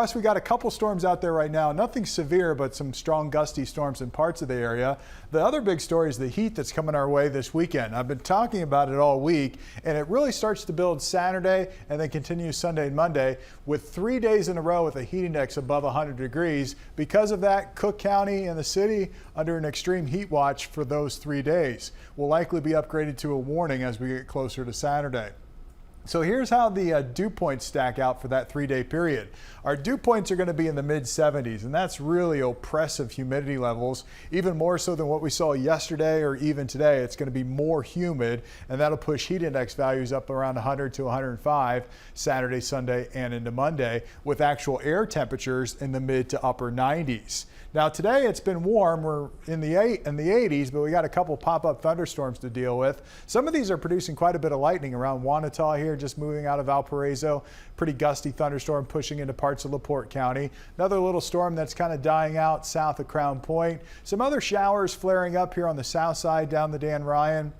Plus, we got a couple storms out there right now. Nothing severe, but some strong gusty storms in parts of the area. The other big story is the heat that's coming our way this weekend. I've been talking about it all week, and it really starts to build Saturday and then continues Sunday and Monday with 3 days in a row with a heat index above 100 degrees. Because of that, Cook County and the city under an extreme heat watch for those 3 days. Will likely be upgraded to a warning as we get closer to Saturday. So here's how the dew points stack out for that 3-day period. Our dew points are going to be in the mid 70s, and that's really oppressive humidity levels, even more so than what we saw yesterday or even today. It's going to be more humid, and that'll push heat index values up around 100 to 105 Saturday, Sunday, and into Monday, with actual air temperatures in the mid to upper 90s. Now today it's been warm. We're in the 80s, but we got a couple pop-up thunderstorms to deal with. Some of these are producing quite a bit of lightning around Wanata here, just moving out of Valparaiso. Pretty gusty thunderstorm pushing into parts of LaPorte County. Another little storm that's kind of dying out south of Crown Point. Some other showers flaring up here on the south side down the Dan Ryan,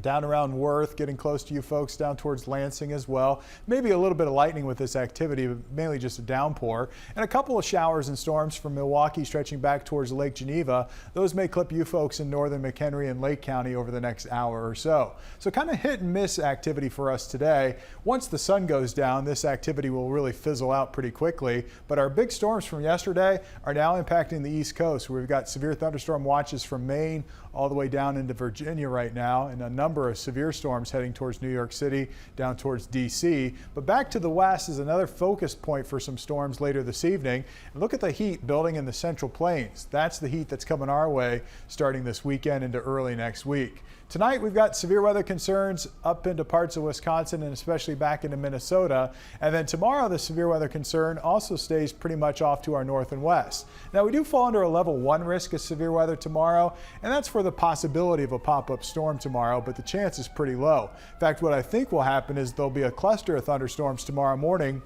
down around Worth, getting close to you folks down towards Lansing as well. Maybe a little bit of lightning with this activity, but mainly just a downpour. And a couple of showers and storms from Milwaukee stretching back towards Lake Geneva. Those may clip you folks in northern McHenry and Lake County over the next hour or so. So kind of hit and miss activity for us today. Once the sun goes down, this activity will really fizzle out pretty quickly. But our big storms from yesterday are now impacting the East Coast, where we've got severe thunderstorm watches from Maine all the way down into Virginia right now, and a number of severe storms heading towards New York City, down towards DC. But back to the west is another focus point for some storms later this evening. And look at the heat building in the Central Plains. That's the heat that's coming our way starting this weekend into early next week. Tonight we've got severe weather concerns up into parts of Wisconsin and especially back into Minnesota. And then tomorrow the severe weather concern also stays pretty much off to our north and west. Now we do fall under a level 1 risk of severe weather tomorrow, and that's for the possibility of a pop-up storm tomorrow, but the chance is pretty low. In fact, what I think will happen is there'll be a cluster of thunderstorms tomorrow morning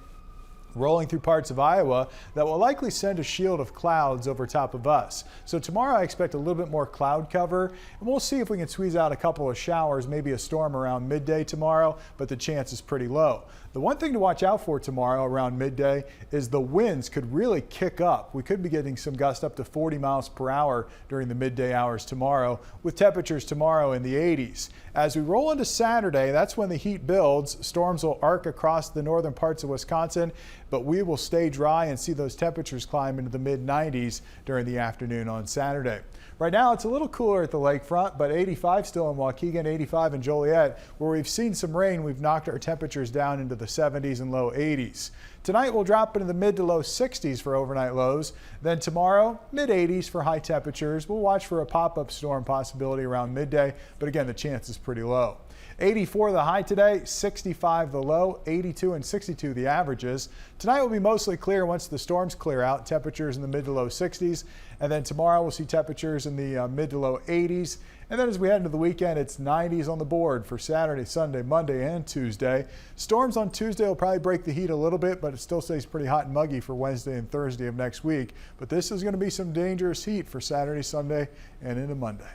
rolling through parts of Iowa that will likely send a shield of clouds over top of us. So tomorrow I expect a little bit more cloud cover, and we'll see if we can squeeze out a couple of showers, maybe a storm around midday tomorrow, but the chance is pretty low. The one thing to watch out for tomorrow around midday is the winds could really kick up. We could be getting some gusts up to 40 miles per hour during the midday hours tomorrow, with temperatures tomorrow in the 80s. As we roll into Saturday, that's when the heat builds. Storms will arc across the northern parts of Wisconsin, but we will stay dry and see those temperatures climb into the mid 90s during the afternoon on Saturday. Right now it's a little cooler at the lakefront, but 85 still in Waukegan, 85 in Joliet. Where we've seen some rain, we've knocked our temperatures down into the 70s and low 80s. Tonight we'll drop into the mid to low 60s for overnight lows. Then tomorrow, mid 80s for high temperatures. We'll watch for a pop-up storm possibility around midday, but again, the chance is pretty low. 84 the high today, 65 the low, 82 and 62 the averages. Tonight will be mostly clear once the storms clear out, temperatures in the mid to low 60s. And then tomorrow we'll see temperatures in the mid to low 80s. And then as we head into the weekend, it's 90s on the board for Saturday, Sunday, Monday, and Tuesday. Storms on Tuesday will probably break the heat a little bit, but it still stays pretty hot and muggy for Wednesday and Thursday of next week. But this is going to be some dangerous heat for Saturday, Sunday, and into Monday.